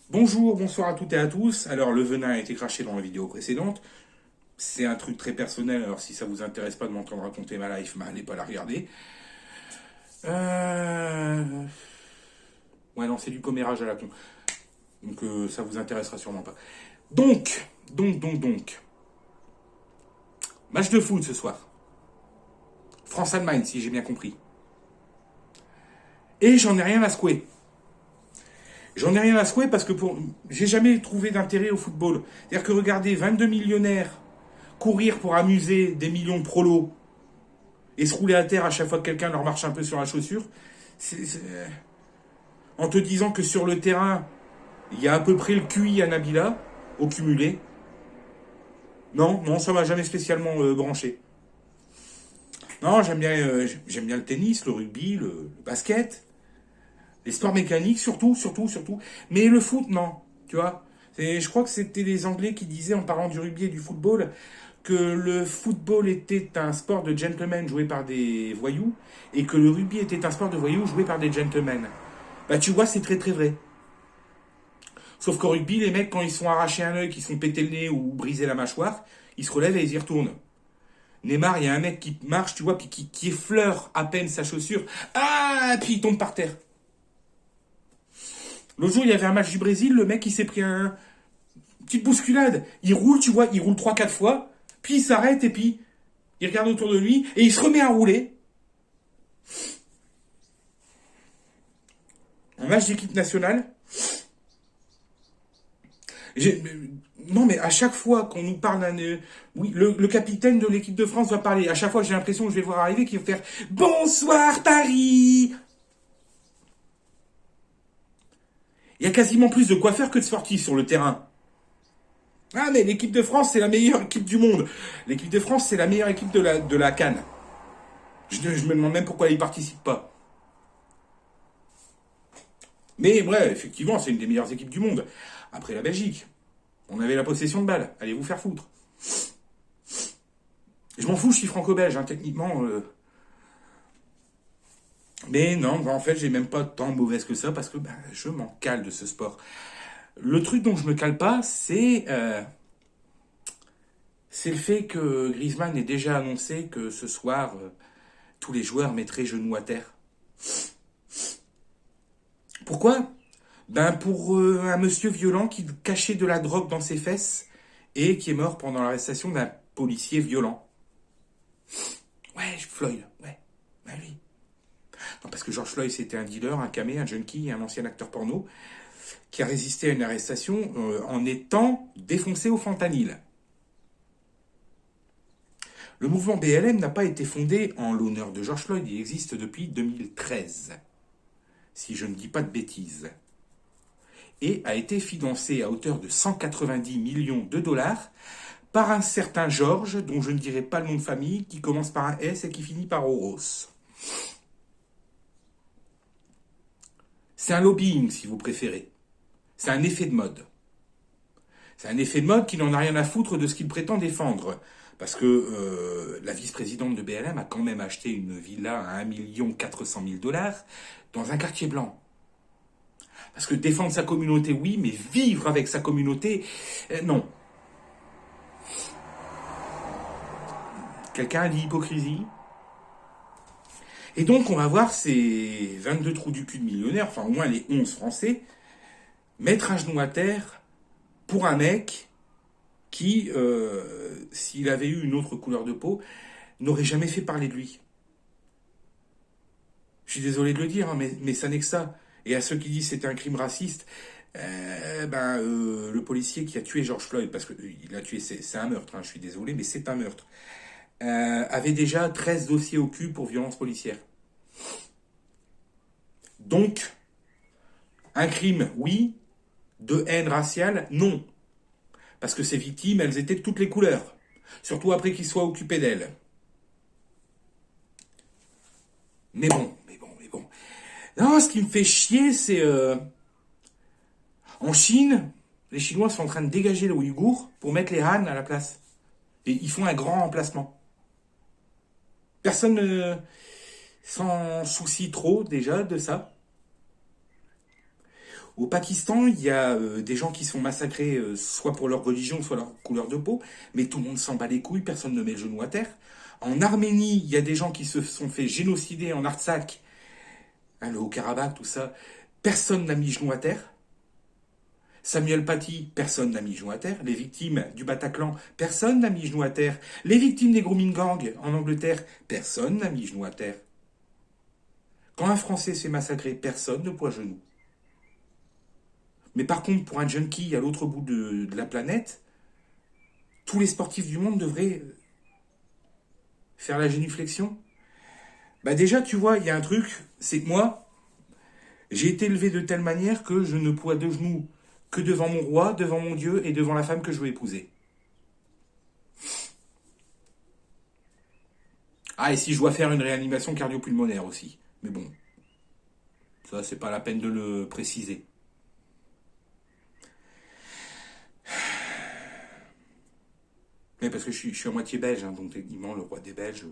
Bonjour, bonsoir à toutes et à tous. Alors, le venin a été craché dans la vidéo précédente. C'est un truc très personnel, alors si ça vous intéresse pas de m'entendre raconter ma life, allez pas la regarder. Euh... Ouais, non, c'est du commérage à la con. Donc, ça vous intéressera sûrement pas. Donc. Match de foot ce soir. France-Allemagne, si j'ai bien compris. Et j'en ai rien à secouer. J'en ai rien à secouer parce que j'ai jamais trouvé d'intérêt au football. C'est-à-dire que regardez, 22 millionnaires courir pour amuser des millions de prolos et se rouler à terre à chaque fois que quelqu'un leur marche un peu sur la chaussure, c'est- en te disant que sur le terrain, il y a à peu près le QI à Nabila, au cumulé. Non, non, ça m'a jamais spécialement branché. Non, j'aime bien le tennis, le rugby, le basket, les sports mécaniques, surtout. Mais le foot, non, tu vois. Je crois que c'était les Anglais qui disaient, en parlant du rugby et du football, que le football était un sport de gentlemen joué par des voyous et que le rugby était un sport de voyous joué par des gentlemen. Bah tu vois, c'est très très vrai. Sauf qu'au rugby, les mecs, quand ils se sont arrachés un œil, qu'ils se sont pété le nez ou brisé la mâchoire, ils se relèvent et ils y retournent. Neymar, il y a un mec qui marche, tu vois, puis qui effleure à peine sa chaussure. Ah, puis il tombe par terre. L'autre jour, il y avait un match du Brésil, le mec, il s'est pris une petite bousculade. Il roule, tu vois, il roule trois quatre fois, puis il s'arrête et puis il regarde autour de lui et il se remet à rouler. Un match d'équipe nationale. J'ai- Non, mais à chaque fois qu'on nous parle d'un... oui, le capitaine de l'équipe de France va parler. À chaque fois, j'ai l'impression que je vais le voir arriver qu'il va faire Bonsoir Paris. Il y a quasiment plus de coiffeurs que de sportifs sur le terrain. Ah, mais l'équipe de France, c'est la meilleure équipe du monde. L'équipe de France, c'est la meilleure équipe de la CAN. Je me demande même pourquoi ils ne participent pas. Mais ouais, effectivement, c'est une des meilleures équipes du monde. Après la Belgique, on avait la possession de balle. Allez vous faire foutre. Je m'en fous, je suis franco-belge, hein, techniquement. Mais non, en fait, j'ai même pas tant mauvaise que ça parce que je m'en cale de ce sport. Le truc dont je me cale pas, c'est le fait que Griezmann ait déjà annoncé que ce soir, tous les joueurs mettraient genoux à terre. Pourquoi? Ben pour un monsieur violent qui cachait de la drogue dans ses fesses et qui est mort pendant l'arrestation d'un policier violent. Ouais, Floyd, ouais, ben lui. Non, parce que George Floyd, c'était un dealer, un camé, un junkie, un ancien acteur porno qui a résisté à une arrestation en étant défoncé au fentanyl. Le mouvement BLM n'a pas été fondé en l'honneur de George Floyd, il existe depuis 2013, si je ne dis pas de bêtises, et a été financé à hauteur de 190 millions de dollars par un certain George, dont je ne dirai pas le nom de famille, qui commence par un S et qui finit par Oros. C'est un lobbying, si vous préférez. C'est un effet de mode. C'est un effet de mode qui n'en a rien à foutre de ce qu'il prétend défendre. Parce que la vice-présidente de BLM a quand même acheté une villa à 1 400 000 $ dans un quartier blanc. Parce que défendre sa communauté, oui, mais vivre avec sa communauté, non. Quelqu'un a dit hypocrisie. Et donc, on va voir ces 22 trous du cul de millionnaires, enfin au moins les 11 français, mettre un genou à terre pour un mec qui, s'il avait eu une autre couleur de peau, n'aurait jamais fait parler de lui. Je suis désolé de le dire, hein, mais ça n'est que ça. Et à ceux qui disent que c'était un crime raciste, le policier qui a tué George Floyd, parce qu'il l'a tué, c'est un meurtre, hein, je suis désolé, mais c'est un meurtre, avait déjà 13 dossiers au cul pour violence policière. Donc, un crime, oui, de haine raciale, non. Parce que ces victimes, elles étaient de toutes les couleurs. Surtout après qu'ils soient occupés d'elles. Mais bon. Non, ce qui me fait chier, c'est... en Chine, les Chinois sont en train de dégager les Ouïghours pour mettre les Han à la place. Et ils font un grand remplacement. Personne ne s'en soucie trop déjà de ça. Au Pakistan, il y a des gens qui sont massacrés soit pour leur religion, soit leur couleur de peau, mais tout le monde s'en bat les couilles, personne ne met le genou à terre. En Arménie, il y a des gens qui se sont fait génocider en Artsakh, hein, le Haut-Karabakh, tout ça. Personne n'a mis genou à terre. Samuel Paty, personne n'a mis genou à terre. Les victimes du Bataclan, personne n'a mis genou à terre. Les victimes des grooming gangs en Angleterre, personne n'a mis genou à terre. Quand un Français s'est massacré, personne ne pointe genou. Mais par contre, pour un junkie à l'autre bout de la planète, tous les sportifs du monde devraient faire la génuflexion. Bah déjà, tu vois, il y a un truc, c'est que moi, j'ai été élevé de telle manière que je ne pointe de genoux que devant mon roi, devant mon Dieu et devant la femme que je veux épouser. Ah, et si je dois faire une réanimation cardio-pulmonaire aussi. Mais bon, ça, c'est pas la peine de le préciser. Mais parce que je suis à moitié belge, hein, donc techniquement, le roi des Belges,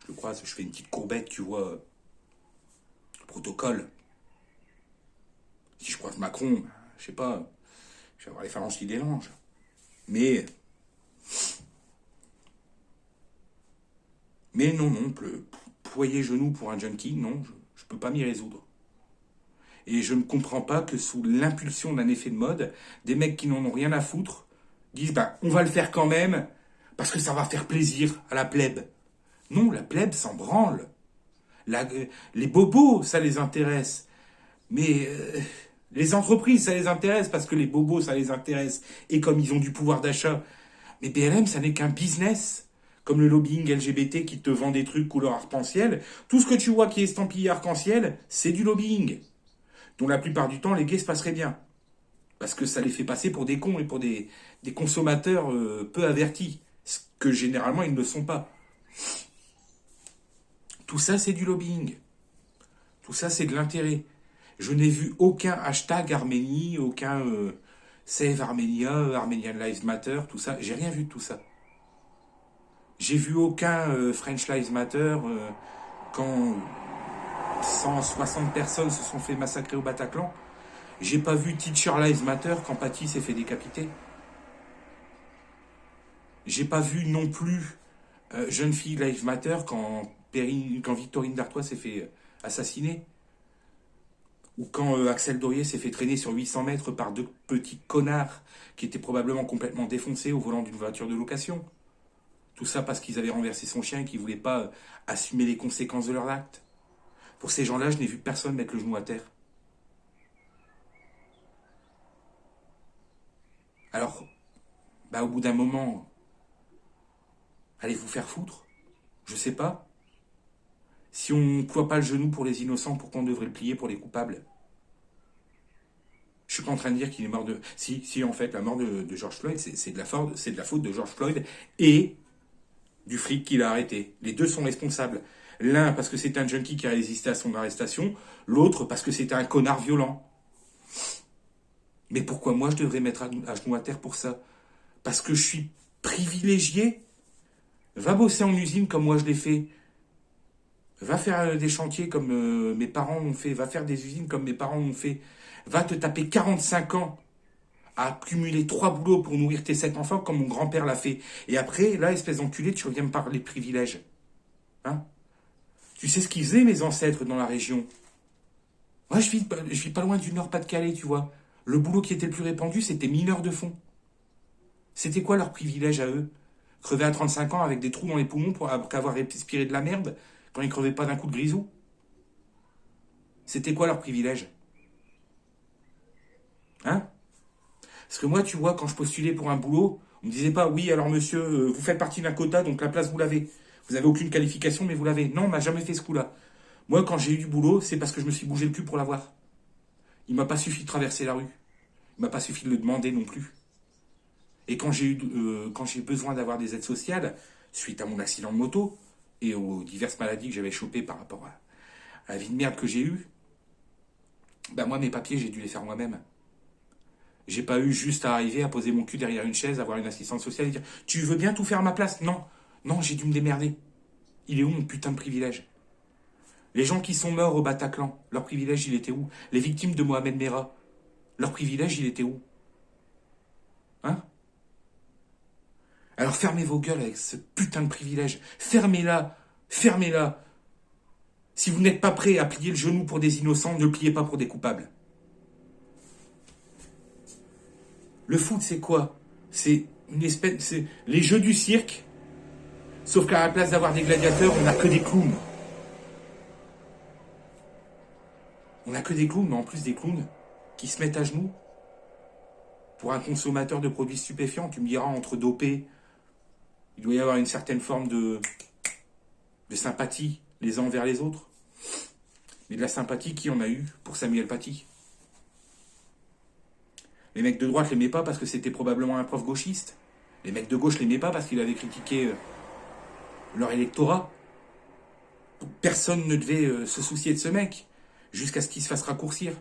je le croise, je fais une petite courbette, tu vois, le protocole. Si je croise Macron, je sais pas, je vais avoir les phalanges qui dérangent. Mais non, non, ployer genoux pour un junkie, non, je peux pas m'y résoudre. Et je ne comprends pas que sous l'impulsion d'un effet de mode, des mecs qui n'en ont rien à foutre disent bah on va le faire quand même parce que ça va faire plaisir à la plèbe. Non, la plèbe s'en branle. Les bobos, ça les intéresse. Mais les entreprises, ça les intéresse parce que les bobos, ça les intéresse. Et comme ils ont du pouvoir d'achat. Mais BLM, ça n'est qu'un business. Comme le lobbying LGBT qui te vend des trucs couleur arc-en-ciel. Tout ce que tu vois qui est estampillé arc-en-ciel, c'est du lobbying. Dont la plupart du temps, les gays se passeraient bien. Parce que ça les fait passer pour des cons et pour des consommateurs peu avertis. Ce que généralement, ils ne le sont pas. Tout ça, c'est du lobbying. Tout ça, c'est de l'intérêt. Je n'ai vu aucun hashtag Arménie, aucun Save Armenia, Armenian Lives Matter, tout ça. J'ai rien vu de tout ça. J'ai vu aucun French Lives Matter quand 160 personnes se sont fait massacrer au Bataclan. J'ai pas vu Teacher Lives Matter quand Paty s'est fait décapiter. J'ai pas vu non plus Jeune Fille Lives Matter quand Victorine Dartois s'est fait assassiner. Ou quand Axel Dorier s'est fait traîner sur 800 mètres par deux petits connards qui étaient probablement complètement défoncés au volant d'une voiture de location. Tout ça parce qu'ils avaient renversé son chien et qu'ils ne voulaient pas assumer les conséquences de leurs actes. Pour ces gens-là, je n'ai vu personne mettre le genou à terre. Alors, au bout d'un moment, allez vous faire foutre. Je sais pas. Si on ne ploie pas le genou pour les innocents, pourquoi on devrait le plier pour les coupables? Je suis pas en train de dire qu'il est mort de... Si, en fait, la mort de George Floyd, c'est de la faute de George Floyd et du flic qui l'a arrêté. Les deux sont responsables. L'un parce que c'est un junkie qui a résisté à son arrestation, l'autre parce que c'était un connard violent. Mais pourquoi moi je devrais mettre à genoux à terre pour ça? Parce que je suis privilégié? Va bosser en usine comme moi je l'ai fait. Va faire des chantiers comme mes parents l'ont fait. Va faire des usines comme mes parents l'ont fait. Va te taper 45 ans à accumuler 3 boulots pour nourrir tes 7 enfants comme mon grand-père l'a fait. Et après, là, espèce d'enculé, tu reviens me parler de privilèges. Hein? Tu sais ce qu'ils faisaient, mes ancêtres, dans la région? Moi, je vis pas loin du Nord-Pas-de-Calais, tu vois. Le boulot qui était le plus répandu, c'était mineur de fond. C'était quoi leur privilège à eux? Crever à 35 ans avec des trous dans les poumons après avoir respiré de la merde quand ils crevaient pas d'un coup de grisou? C'était quoi leur privilège? Hein? Parce que moi, tu vois, quand je postulais pour un boulot, on me disait pas, oui, alors monsieur, vous faites partie d'un quota, donc la place, vous l'avez. Vous avez aucune qualification, mais vous l'avez. Non, on m'a jamais fait ce coup-là. Moi, quand j'ai eu du boulot, c'est parce que je me suis bougé le cul pour l'avoir. Il m'a pas suffi de traverser la rue. Il m'a pas suffi de le demander non plus. Et quand j'ai besoin d'avoir des aides sociales, suite à mon accident de moto et aux diverses maladies que j'avais chopées par rapport à la vie de merde que j'ai eue, moi, mes papiers, j'ai dû les faire moi-même. J'ai pas eu juste à arriver à poser mon cul derrière une chaise, avoir une assistante sociale et dire tu veux bien tout faire à ma place? Non, non, j'ai dû me démerder. Il est où mon putain de privilège? Les gens qui sont morts au Bataclan, leur privilège, il était où? Les victimes de Mohamed Merah, Leur privilège, il était où? Hein? Alors fermez vos gueules avec ce putain de privilège. Fermez-la. Fermez-la. Si vous n'êtes pas prêt à plier le genou pour des innocents, ne le pliez pas pour des coupables. Le foot, c'est quoi? C'est une espèce... C'est les jeux du cirque, sauf qu'à la place d'avoir des gladiateurs, on n'a que des clowns. On n'a que des clowns, mais en plus des clowns qui se mettent à genoux pour un consommateur de produits stupéfiants. Tu me diras, entre dopés, il doit y avoir une certaine forme de sympathie les uns envers les autres. Mais de la sympathie, qui en a eu pour Samuel Paty? Les mecs de droite ne l'aimaient pas parce que c'était probablement un prof gauchiste. Les mecs de gauche ne l'aimaient pas parce qu'il avait critiqué leur électorat. Personne ne devait se soucier de ce mec jusqu'à ce qu'il se fasse raccourcir.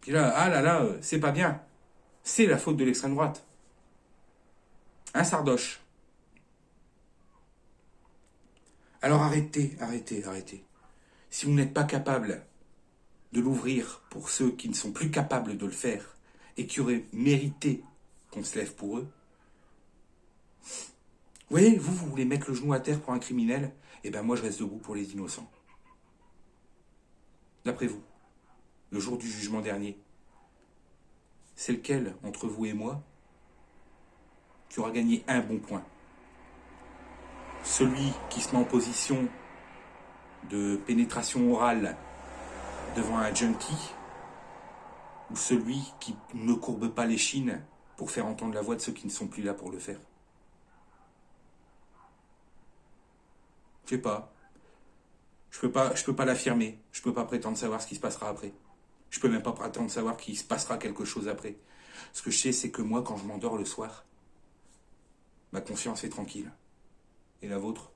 Puis là, ah là là, c'est pas bien. C'est la faute de l'extrême droite. Un sardoche. Alors arrêtez. Si vous n'êtes pas capable de l'ouvrir pour ceux qui ne sont plus capables de le faire et qui auraient mérité qu'on se lève pour eux, vous voyez, vous voulez mettre le genou à terre pour un criminel, et ben moi je reste debout pour les innocents. D'après vous, le jour du jugement dernier, c'est lequel, entre vous et moi, qui aura gagné un bon point? Celui qui se met en position de pénétration orale devant un junkie, ou celui qui ne courbe pas l'échine pour faire entendre la voix de ceux qui ne sont plus là pour le faire? Je sais pas. Je peux pas l'affirmer. Je peux pas prétendre savoir ce qui se passera après. Je peux même pas prétendre savoir qu'il se passera quelque chose après. Ce que je sais, c'est que moi, quand je m'endors le soir, ma conscience est tranquille. Et la vôtre?